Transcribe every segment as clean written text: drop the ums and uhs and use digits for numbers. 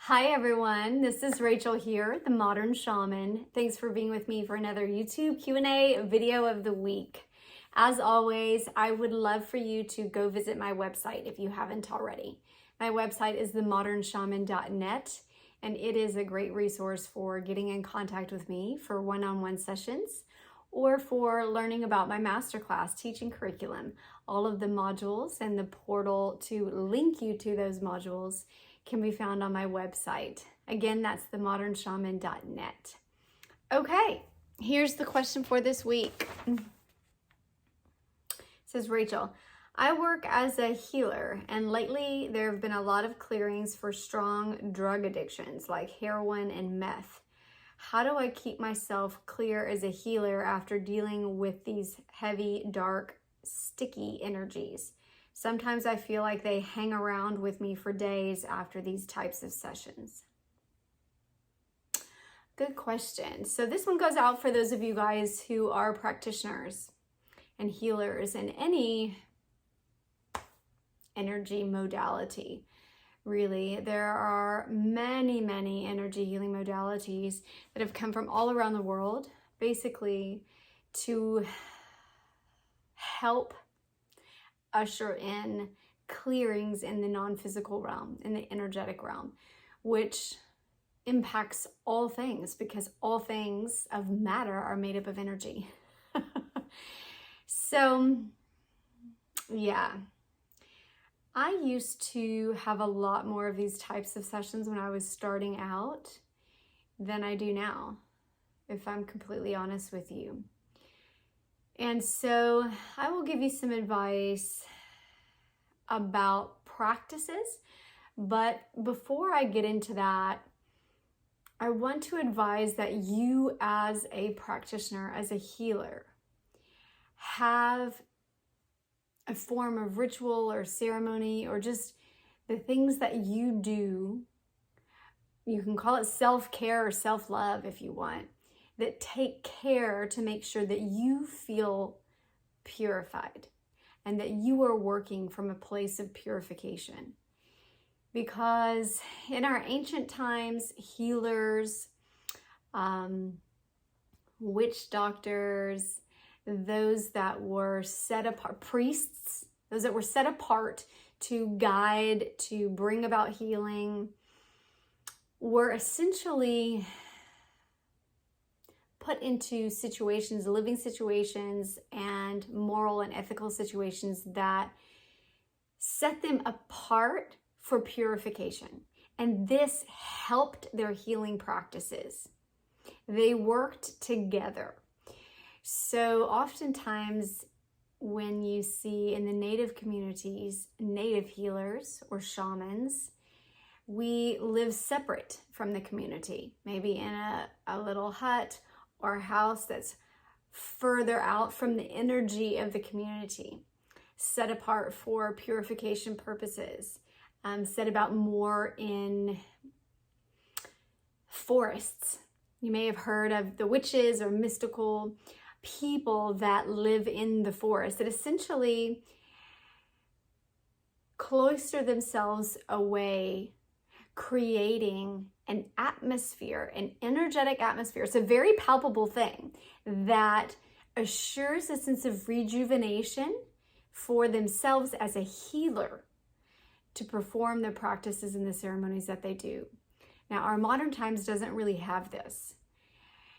Hi everyone, this is Rachel here, the Modern Shaman. Thanks for being with me for another YouTube Q&A video of the week. As always, I would love for you to go visit my website if you haven't already. My website is themodernshaman.net, and it is a great resource for getting in contact with me for one-on-one sessions or for learning about my masterclass teaching curriculum. All of the modules and the portal to link you to those modules can be found on my website. Again, that's themodernshaman.net. Okay, here's the question for this week. It says, Rachel, I work as a healer, and lately there have been a lot of clearings for strong drug addictions like heroin and meth. How do I keep myself clear as a healer after dealing with these heavy, dark, sticky energies? Sometimes I feel like they hang around with me for days after these types of sessions. Good question. So this one goes out for those of you guys who are practitioners and healers in any energy modality. Really, there are many energy healing modalities that have come from all around the world, basically to help usher in clearings in the non-physical realm, in the energetic realm, which impacts all things because all things of matter are made up of energy. So, yeah. I used to have a lot more of these types of sessions when I was starting out than I do now, if I'm completely honest with you. And so I will give you some advice about practices, but before I get into that, I want to advise that you as a practitioner, as a healer, have a form of ritual or ceremony or just the things that you do. You can call it self-care or self-love if you want, that take care to make sure that you feel purified and that you are working from a place of purification. Because in our ancient times, healers, witch doctors, those that were set apart, priests, those that were set apart to guide, to bring about healing, were essentially put into situations, living situations, and moral and ethical situations that set them apart for purification. And this helped their healing practices. They worked together. So oftentimes when you see in the native communities, native healers or shamans, we live separate from the community, maybe in a little hut or a house that's further out from the energy of the community, set apart for purification purposes, set about more in forests. You may have heard of the witches or mystical people that live in the forest that essentially cloister themselves away, creating an atmosphere, an energetic atmosphere. It's a very palpable thing that assures a sense of rejuvenation for themselves as a healer to perform the practices and the ceremonies that they do. Now, our modern times doesn't really have this.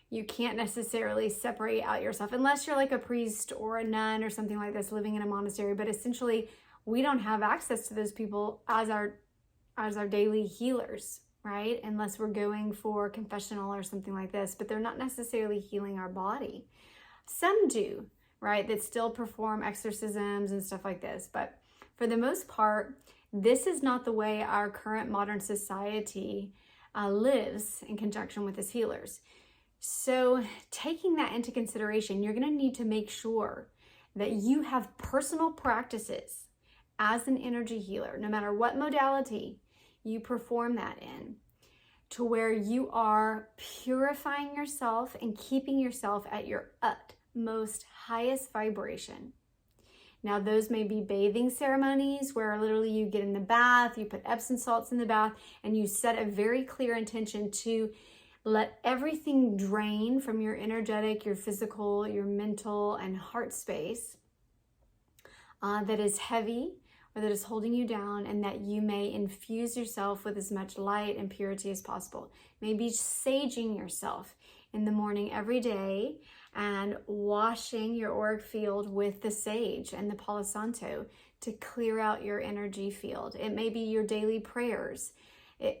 You can't necessarily separate out yourself unless you're like a priest or a nun or something like this living in a monastery, but essentially we don't have access to those people as our daily healers, right? Unless we're going for confessional or something like this, but they're not necessarily healing our body. Some do, right? That still perform exorcisms and stuff like this. But for the most part, this is not the way our current modern society lives in conjunction with its healers. So taking that into consideration, you're going to need to make sure that you have personal practices as an energy healer, no matter what modality you perform that in, to where you are purifying yourself and keeping yourself at your utmost highest vibration. Now, those may be bathing ceremonies where literally you get in the bath, you put Epsom salts in the bath, and you set a very clear intention to let everything drain from your energetic, your physical, your mental, and heart space that is heavy or that is holding you down, and that you may infuse yourself with as much light and purity as possible. Maybe saging yourself in the morning every day and washing your auric field with the sage and the Palo Santo to clear out your energy field. It may be your daily prayers.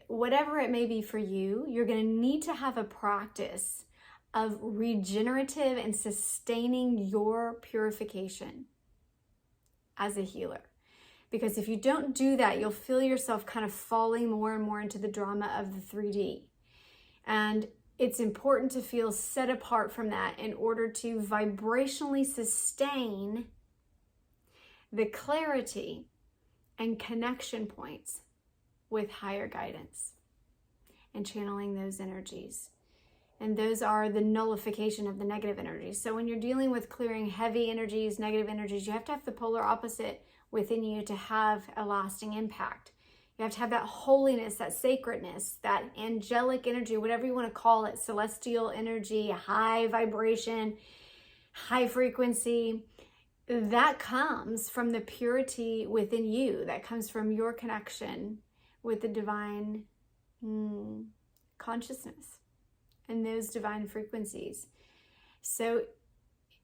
Whatever it may be for you, you're going to need to have a practice of regenerative and sustaining your purification as a healer. Because if you don't do that, you'll feel yourself kind of falling more and more into the drama of the 3D. And it's important to feel set apart from that in order to vibrationally sustain the clarity and connection points with higher guidance and channeling those energies. And those are the nullification of the negative energies. So when you're dealing with clearing heavy energies, negative energies, you have to have the polar opposite within you to have a lasting impact. You have to have that holiness, that sacredness, that angelic energy, whatever you want to call it, celestial energy, high vibration, high frequency. That comes from the purity within you. That comes from your connection with the divine consciousness and those divine frequencies. So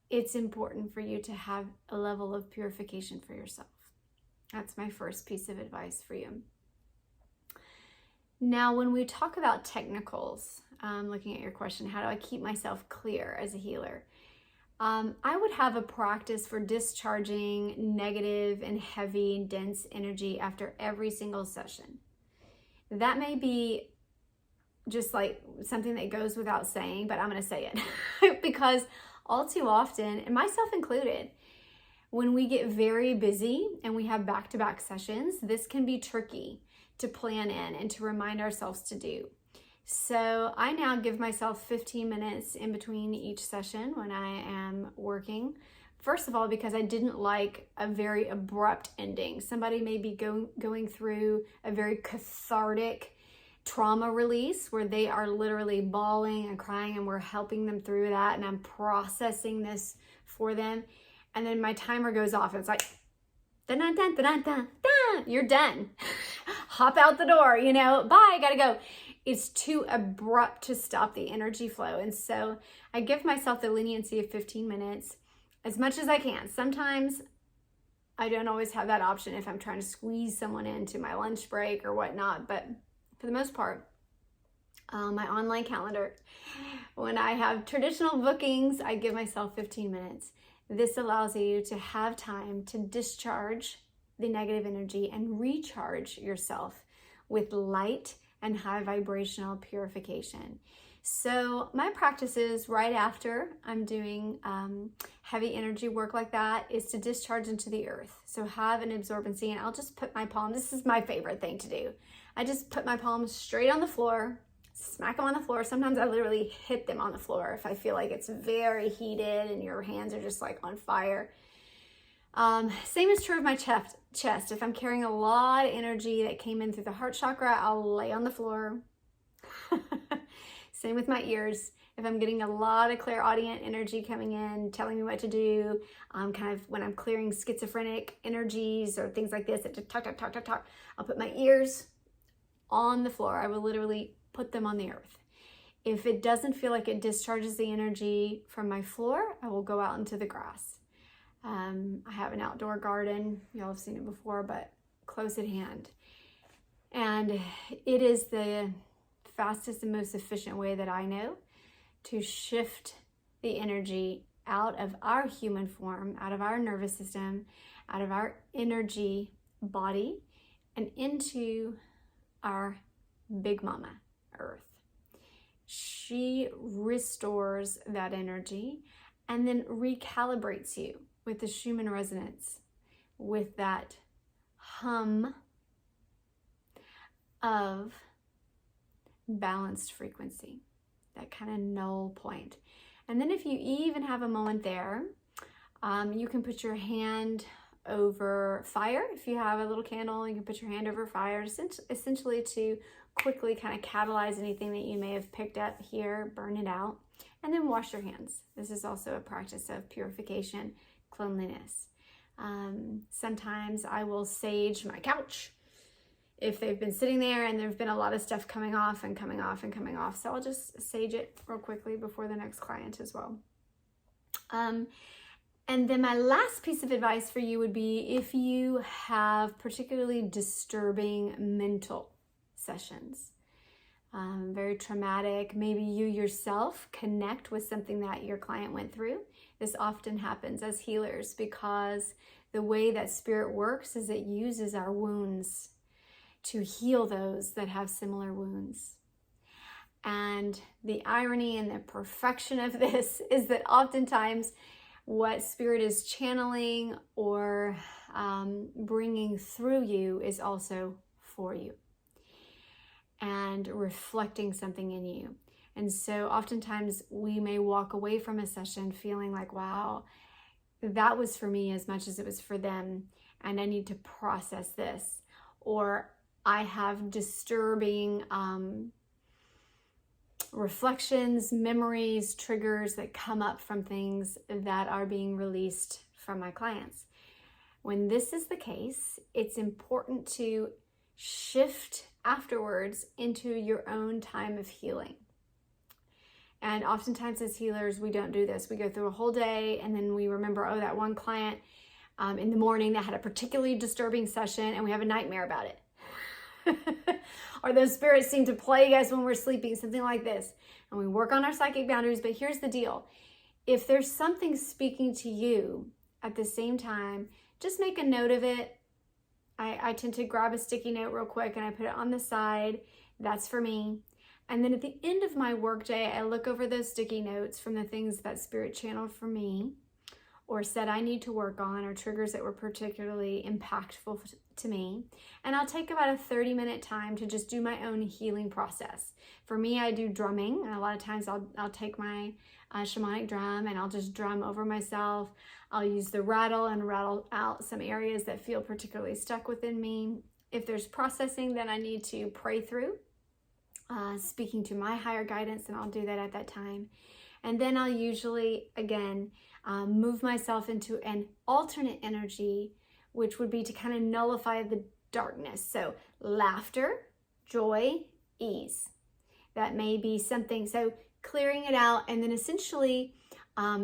it's important for you to have a level of purification for yourself. That's my first piece of advice for you. Now, when we talk about technicals, looking at your question, how do I keep myself clear as a healer? I would have a practice for discharging negative and heavy, dense energy after every single session. That may be just like something that goes without saying, but I'm going to say it because all too often, and myself included, when we get very busy and we have back-to-back sessions, this can be tricky to plan in and to remind ourselves to do. So I now give myself 15 minutes in between each session when I am working. First of all, because I didn't like a very abrupt ending. Somebody may be going through a very cathartic trauma release where they are literally bawling and crying, and we're helping them through that, and processing this for them. And then my timer goes off. And it's like, dun, dun, dun, dun, dun, dun, you're done. Hop out the door, bye, gotta go. It's too abrupt to stop the energy flow. And so I give myself the leniency of 15 minutes as much as I can. Sometimes I don't always have that option if I'm trying to squeeze someone into my lunch break or whatnot. But for the most part, my online calendar, when I have traditional bookings, I give myself 15 minutes. This allows you to have time to discharge the negative energy and recharge yourself with light and high vibrational purification. So my practices right after I'm doing heavy energy work like that is to discharge into the earth. So have an absorbency, and I'll just put my palm, this is my favorite thing to do. I just put my palms straight on the floor, smack them on the floor. Sometimes I literally hit them on the floor if I feel like it's very heated and your hands are just like on fire. Same is true of my chest. If I'm carrying a lot of energy that came in through the heart chakra, I'll lay on the floor. Same with my ears. If I'm getting a lot of clairaudient energy coming in, telling me what to do, kind of when I'm clearing schizophrenic energies or things like this, that just talk, I'll put my ears on the floor. I will literally put them on the earth. If it doesn't feel like it discharges the energy from my floor, I will go out into the grass. I have an outdoor garden. Y'all have seen it before, but close at hand. And it is the fastest and most efficient way that I know to shift the energy out of our human form, out of our nervous system, out of our energy body, and into our big mama, Earth. She restores that energy and then recalibrates you with the Schumann resonance, with that hum of balanced frequency, that kind of null point. And then if you even have a moment there, you can put your hand over fire. If you have a little candle, you can put your hand over fire, essentially to quickly kind of catalyze anything that you may have picked up here, burn it out, and then wash your hands. This is also a practice of purification, cleanliness. Sometimes I will sage my couch if they've been sitting there and there've been a lot of stuff coming off and coming off and coming off. So I'll just sage it real quickly before the next client as well. And then my last piece of advice for you would be if you have particularly disturbing mental sessions, very traumatic, maybe you yourself connect with something that your client went through. This often happens as healers because the way that spirit works is it uses our wounds to heal those that have similar wounds. And the irony and the perfection of this is that oftentimes what spirit is channeling or bringing through you is also for you and reflecting something in you. And so oftentimes we may walk away from a session feeling like, wow, that was for me as much as it was for them, and I need to process this. Or I have disturbing reflections, memories, triggers that come up from things that are being released from my clients. When this is the case, it's important to shift afterwards into your own time of healing. And oftentimes as healers, we don't do this. We go through a whole day and then we remember, oh, that one client in the morning that had a particularly disturbing session, and we have a nightmare about it. Or those spirits seem to plague us when we're sleeping, something like this. And we work on our psychic boundaries, but here's the deal. If there's something speaking to you at the same time, just make a note of it. I tend to grab a sticky note real quick and I put it on the side. That's for me. And then at the end of my workday, I look over those sticky notes from the things that spirit channeled for me or said I need to work on, or triggers that were particularly impactful to me. And I'll take about a 30-minute time to just do my own healing process. For me, I do drumming. And a lot of times I'll take my shamanic drum and I'll just drum over myself. I'll use the rattle and rattle out some areas that feel particularly stuck within me. If there's processing that I need to pray through, speaking to my higher guidance, and I'll do that at that time. And then I'll usually, again, move myself into an alternate energy, which would be to kind of nullify the darkness. So laughter, joy, ease. That may be something. So clearing it out and then essentially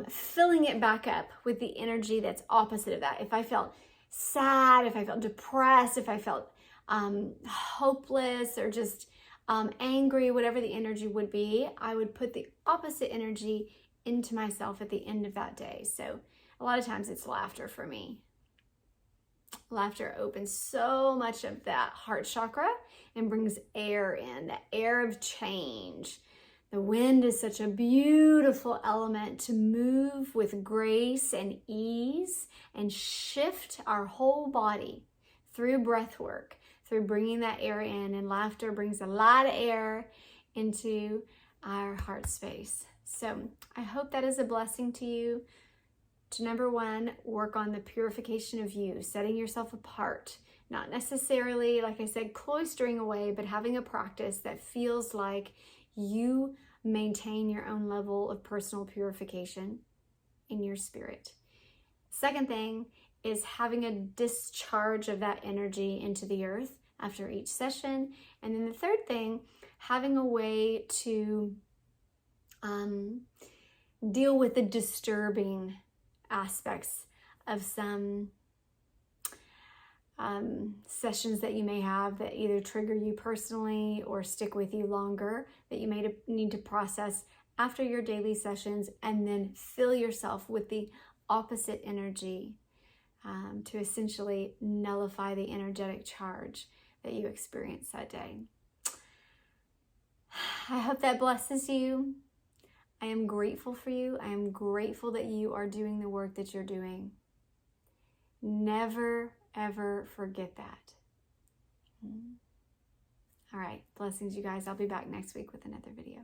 filling it back up with the energy that's opposite of that. If I felt sad, if I felt depressed, if I felt hopeless or just angry, whatever the energy would be, I would put the opposite energy into myself at the end of that day. So a lot of times it's laughter for me. Laughter opens so much of that heart chakra and brings air in, the air of change. The wind is such a beautiful element to move with grace and ease and shift our whole body through breath work, through bringing that air in. And laughter brings a lot of air into our heart space. So I hope that is a blessing to you. To number one, work on the purification of you, setting yourself apart, not necessarily, like I said, cloistering away, but having a practice that feels like you maintain your own level of personal purification in your spirit. Second thing is having a discharge of that energy into the earth after each session. And then the third thing, having a way to deal with the disturbing aspects of some sessions that you may have that either trigger you personally or stick with you longer, that you may need to process after your daily sessions, and then fill yourself with the opposite energy to essentially nullify the energetic charge that you experience that day. I hope that blesses you. I am grateful for you. I am grateful that you are doing the work that you're doing. Never, ever forget that. All right. Blessings, you guys. I'll be back next week with another video.